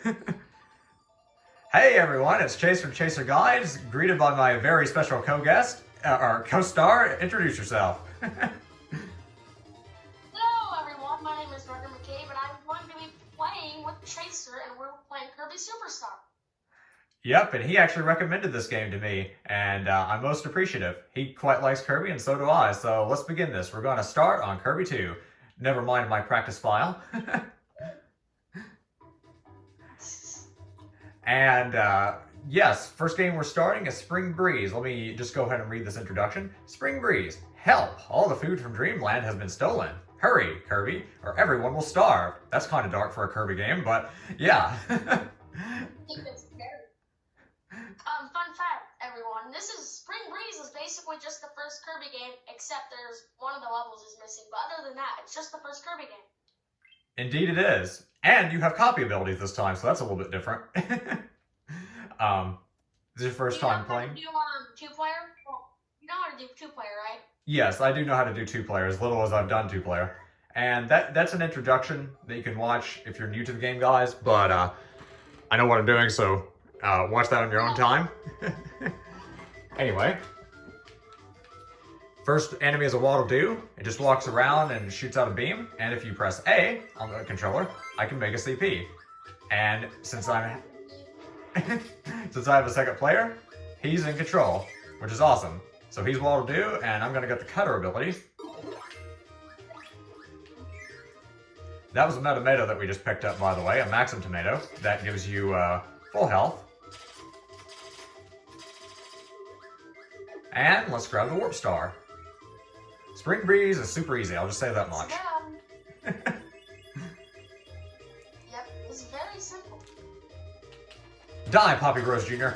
Hey everyone, it's Chase from Chaser Guides, greeted by my very special co-guest, or co-star. Introduce yourself. Hello everyone, my name is Ryder and I'm going to be playing with Chaser, and we're playing Kirby Super Star. Yep, and he actually recommended this game to me, and I'm most appreciative. He quite likes Kirby, and so do I, so let's begin this. We're going to start on Kirby 2. Never mind my practice file. And yes, first game we're starting is Spring Breeze. Let me just go ahead and read this introduction. Spring Breeze. Help! All the food from Dreamland has been stolen. Hurry, Kirby, or everyone will starve. That's kind of dark for a Kirby game, but yeah. I think that's scary. Fun fact, everyone. This is Spring Breeze is basically just the first Kirby game, except there's one of the levels is missing. But other than that, it's just the first Kirby game. Indeed it is. And you have copy abilities this time, so that's a little bit different. This is your first time playing? Do two-player? Well, you know how to do two-player, right? Yes, I do know how to do two-player, as little as I've done two-player. And that's an introduction that you can watch if you're new to the game, guys. But I know what I'm doing, so watch that on your own time. Anyway. First enemy is a Waddle Doo. It just walks around and shoots out a beam. And if you press A on the controller, I can make a CP. And since I have a second player, he's in control, which is awesome. So he's Waddle Doo, and I'm gonna get the Cutter ability. That was a Meta Tomato that we just picked up, by the way, a Maxim Tomato. That gives you full health. And let's grab the Warp Star. Spring Breeze is super easy, I'll just say that much. Yep, it's very simple. Die, Poppy Rose Jr.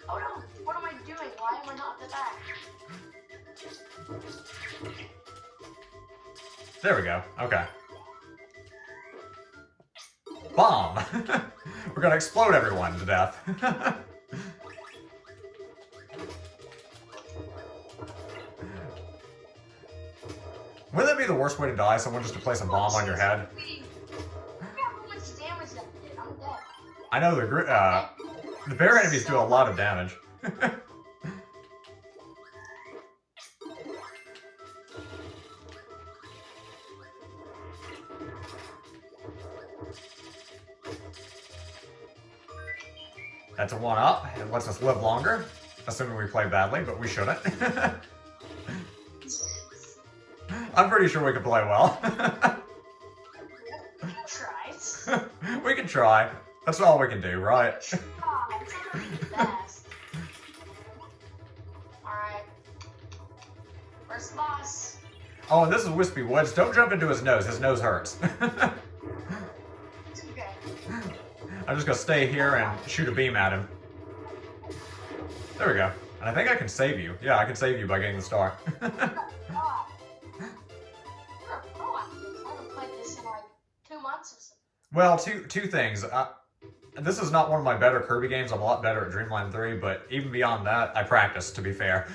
Oh no, what am I doing? Why am I not at the back? There we go, okay. Bomb! We're gonna explode everyone to death. Wouldn't that be the worst way to die? Someone just to place a bomb on your head? I know the bear enemies do a lot of damage. That's a 1-up. It lets us live longer, assuming we play badly, but we shouldn't. I'm pretty sure we can play well. We can try. We can try. That's all we can do, right? Alright. First boss. Oh, and this is Wispy Woods. Don't jump into his nose. His nose hurts. It's okay. I'm just gonna stay here and shoot a beam at him. There we go. And I think I can save you. Yeah, I can save you by getting the star. Well, two things. This is not one of my better Kirby games. I'm a lot better at Dreamland 3, but even beyond that, I practice, to be fair.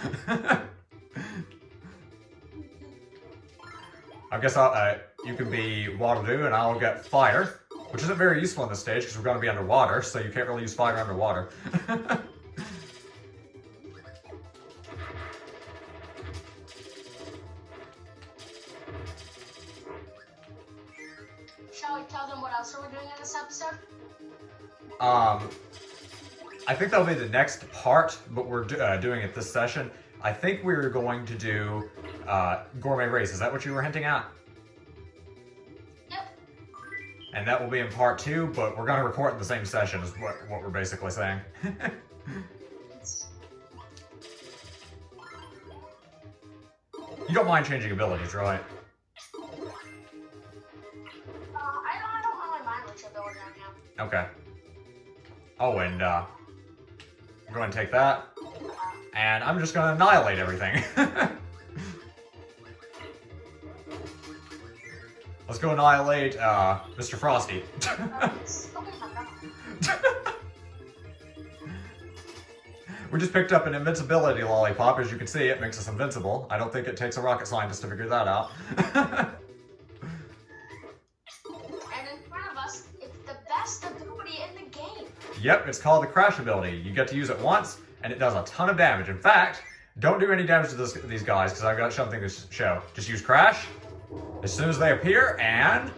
I guess you can be Waddle Doo and I'll get Fire, which isn't very useful in this stage because we're going to be underwater, so you can't really use Fire underwater. Shall we tell them what else we're doing in this episode? I think that'll be the next part, but we're doing it this session. I think we're going to do Gourmet Race. Is that what you were hinting at? Yep. And that will be in part 2, but we're going to record in the same session is what we're basically saying. You don't mind changing abilities, right? I don't really mind which ability I am. Okay. Oh, and I'm going to take that. And I'm just going to annihilate everything. Let's go annihilate Mr. Frosty. We just picked up an invincibility lollipop. As you can see, it makes us invincible. I don't think it takes a rocket scientist to figure that out. Yep, it's called the Crash ability. You get to use it once, and it does a ton of damage. In fact, don't do any damage to these guys, because I've got something to show. Just use Crash as soon as they appear, and...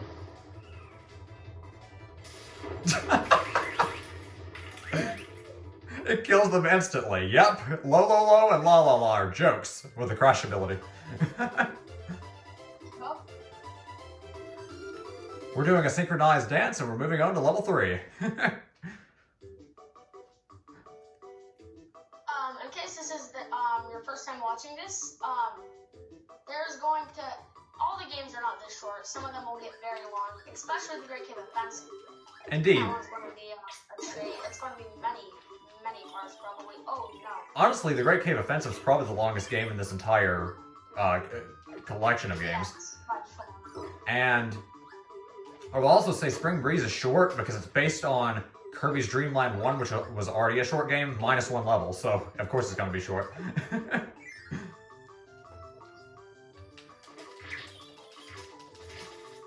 it kills them instantly. Yep, low, low, low, and la, la, la are jokes with the Crash ability. We're doing a synchronized dance, and we're moving on to level 3. In case this is your first time watching this, there's going to... All the games are not this short. Some of them will get very long, especially the Great Cave Offensive. Indeed. That one's going to be, it's going to be many parts probably. Oh, no. Honestly, the Great Cave Offensive is probably the longest game in this entire collection of games. Yes, And I will also say Spring Breeze is short because it's based on Kirby's Dreamland 1, which was already a short game, minus 1 level, so of course it's going to be short.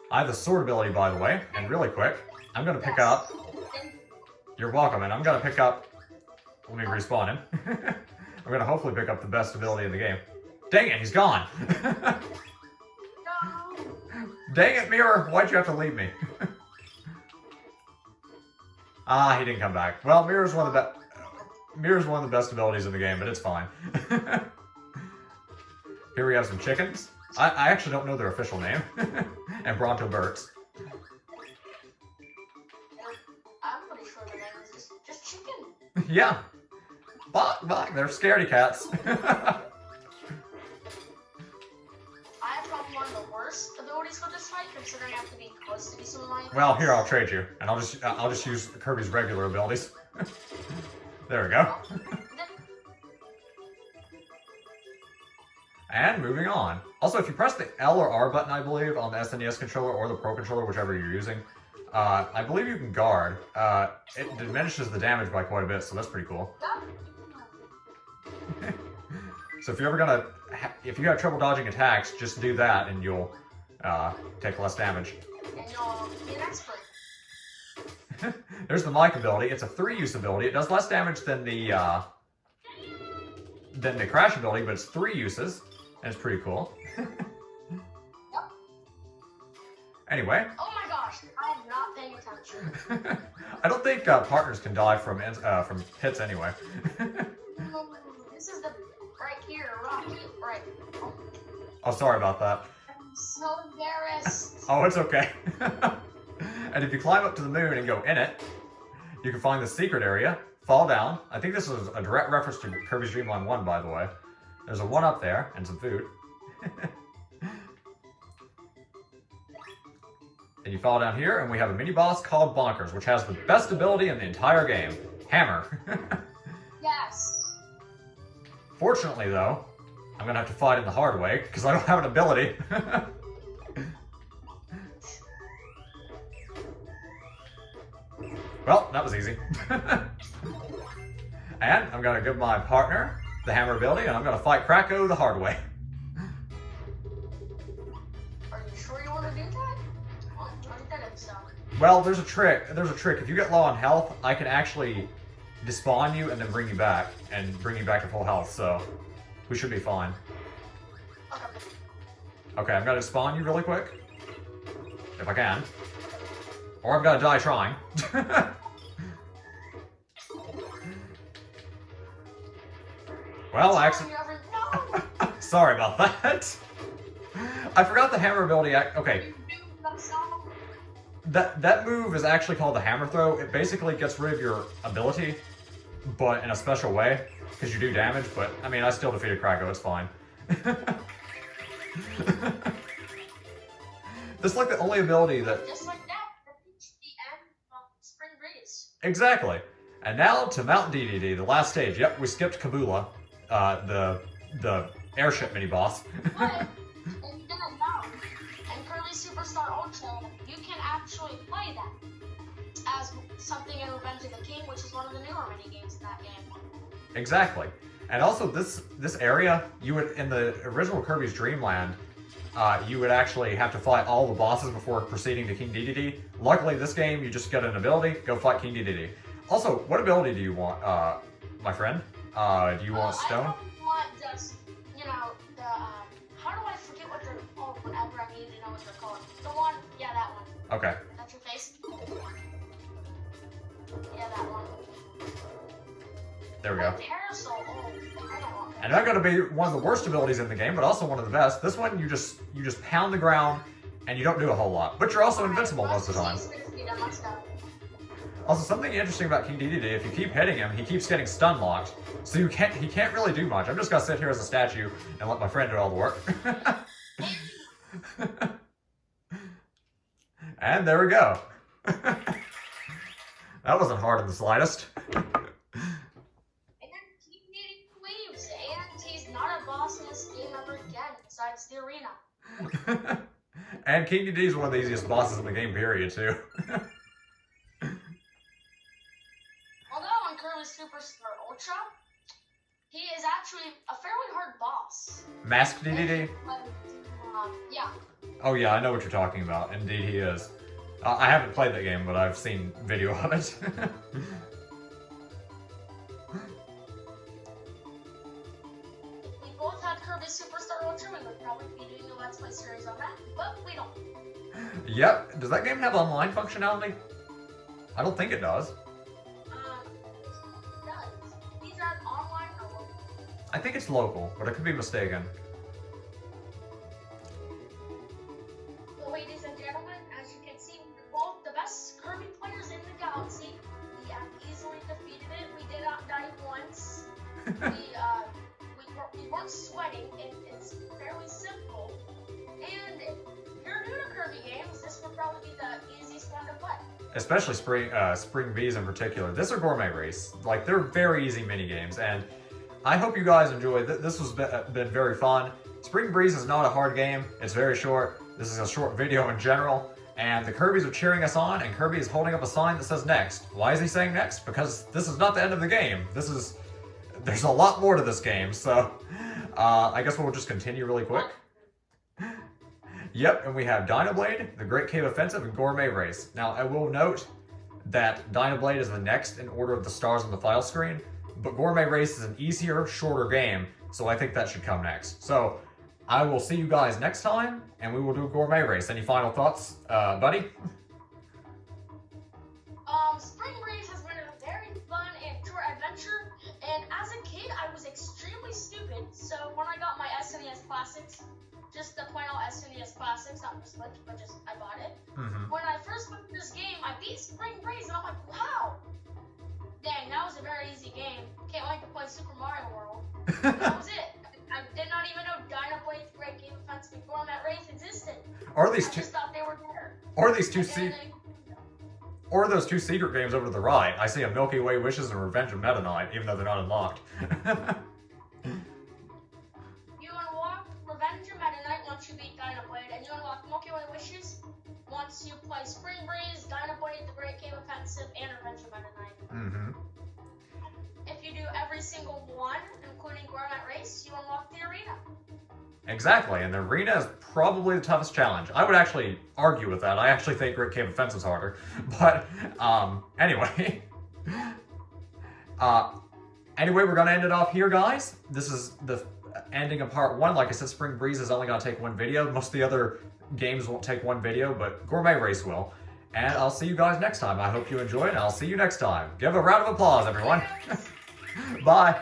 I have the sword ability, by the way, and really quick, I'm going to pick up... You're welcome, and I'm going to pick up... Let me respawn him. I'm going to hopefully pick up the best ability in the game. Dang it, he's gone! Dang it, Mirror! Why'd you have to leave me? He didn't come back. Well, Mirror's one of the best abilities in the game, but it's fine. Here we have some chickens. I actually don't know their official name. And Bronto Birds. I'm pretty sure the name is just chicken. Yeah. Bok, bok, they're scaredy cats. I have probably one of the worst abilities for this fight, considering I have to be close to be some of my... Well, here, I'll trade you. And I'll just use Kirby's regular abilities. There we go. And moving on. Also, if you press the L or R button, I believe, on the SNES controller or the Pro controller, whichever you're using, I believe you can guard. It diminishes the damage by quite a bit, so that's pretty cool. So if you're ever gonna, if you have trouble dodging attacks, just do that and you'll take less damage. And you'll be an expert. There's the Mike ability. It's a 3-use ability. It does less damage than the Crash ability, but it's 3 uses. And it's pretty cool. Yep. Anyway. Oh my gosh, I am not paying attention. I don't think partners can die from hits anyway. This is the right here, Rocky. Right. Oh, sorry about that. I'm so embarrassed. Oh, it's okay. And if you climb up to the moon and go in it, you can find the secret area, fall down. I think this is a direct reference to Kirby's Dream Land 1, by the way. There's a 1 up there, and some food. And you fall down here, and we have a mini-boss called Bonkers, which has the best ability in the entire game. Hammer. Yes. Fortunately, though, I'm going to have to fight in the hard way, because I don't have an ability. Well, that was easy. And I'm going to give my partner the hammer ability, and I'm going to fight Kracko the hard way. Are you sure you want to do that? Well, I did it, so. Well, there's a trick. If you get low on health, I can actually despawn you and then bring you back, and bring you back to full health, so we should be fine. Okay. Okay, I'm going to spawn you really quick. If I can. Or I'm going to die trying. Well, actually... No. Sorry about that. I forgot the hammer ability. Okay. That move is actually called the hammer throw. It basically gets rid of your ability, but in a special way, because you do damage, but, I mean, I still defeated Kracko, it's fine. This is like the only ability that... Just like that, reach the end of Spring Breeze. Exactly. And now to Mount Dedede, the last stage. Yep, we skipped Kabula, the airship mini-boss. But, and you didn't know, in Kirby Super Star Ultra, you can actually play that as something in Revenge of the King, which is one of the newer mini-games in that game. Exactly. And also this area, you would, in the original Kirby's Dreamland, you would actually have to fight all the bosses before proceeding to King Dedede. Luckily, this game, you just get an ability, go fight King Dedede. Also, what ability do you want, my friend? Do you want stone? I don't want just, you know, the, how do I forget what they're called whenever I need to know what they're called? The one, yeah, that one. Okay. That's your face? Yeah, that one. There we go. Parasol, oh, I don't want that. And that's gonna be one of the worst abilities in the game, but also one of the best. This one, you just pound the ground, and you don't do a whole lot. But you're also invincible most of the time. Also, something interesting about King Dedede, if you keep hitting him, he keeps getting stun locked. So he can't really do much. I'm just gonna sit here as a statue and let my friend do all the work. And there we go. That wasn't hard in the slightest. And King Dedede leaves, and he's not a boss in this game ever again, besides the arena. And King Dedede is one of the easiest bosses in the game, period, too. Although on Kirby Super Star Ultra, he is actually a fairly hard boss. Masked Dedede? Yeah. Oh yeah, I know what you're talking about. Indeed he is. I haven't played that game, but I've seen video of it. We both had Kirby Super Star Ultra, we would probably be doing a Let's Play series on that, but we don't. Yep. Does that game have online functionality? I don't think it does. These are online or local? I think it's local, but I could be mistaken. Well, ladies and gentlemen, as you can see, we're both the best Kirby players in the galaxy. We have easily defeated it. We did not die once. We weren't sweating. It's fairly simple. And if you're new to Kirby games, this would probably be the easiest one to play. Especially Spring Bees in particular. This or Gourmet Race. Like, they're very easy mini games, and I hope you guys enjoy. This has been very fun. Spring Breeze is not a hard game. It's very short. This is a short video in general, and the Kirbys are cheering us on, and Kirby is holding up a sign that says next. Why is he saying next? Because this is not the end of the game. There's a lot more to this game, so I guess we'll just continue really quick. Yep, and we have Dynablade, the Great Cave Offensive, and Gourmet Race. Now, I will note that Dynablade is the next in order of the stars on the file screen, but Gourmet Race is an easier, shorter game, so I think that should come next. So, I will see you guys next time, and we will do Gourmet Race. Any final thoughts, buddy? Spring Breeze has been a very fun and short adventure, and as a kid, I was extremely stupid, so when I got my SNES Classics, just the plain old SNES Classics, not the Switch, but just, I bought it. When I first played this game, I beat Spring Breeze, and I'm like, wow! Dang, that was a very easy game. Can't wait to play Super Mario World. That was it. I did not even know Dynablade's Great Game Offensive and Gourmet Race existed. Or these I just thought they were there. Or these two or those two secret games over to the right. I see a Milky Way Wishes and Revenge of Meta Knight, even though they're not unlocked. You unlock Revenge of Meta Knight once you beat Dynablade, and you unlock Milky Way Wishes once you play Spring Breeze, Dynablade, the Great Game Offensive, and Revenge of Meta Knight. If you do every single one, including Gourmet Race, you unlock the arena. Exactly, and the arena is probably the toughest challenge. I would actually argue with that. I actually think Great Cave Offensive is harder. But, anyway. Anyway, we're going to end it off here, guys. This is the ending of part 1. Like I said, Spring Breeze is only going to take one video. Most of the other games won't take one video, but Gourmet Race will. And I'll see you guys next time. I hope you enjoyed, and I'll see you next time. Give a round of applause, everyone. Bye.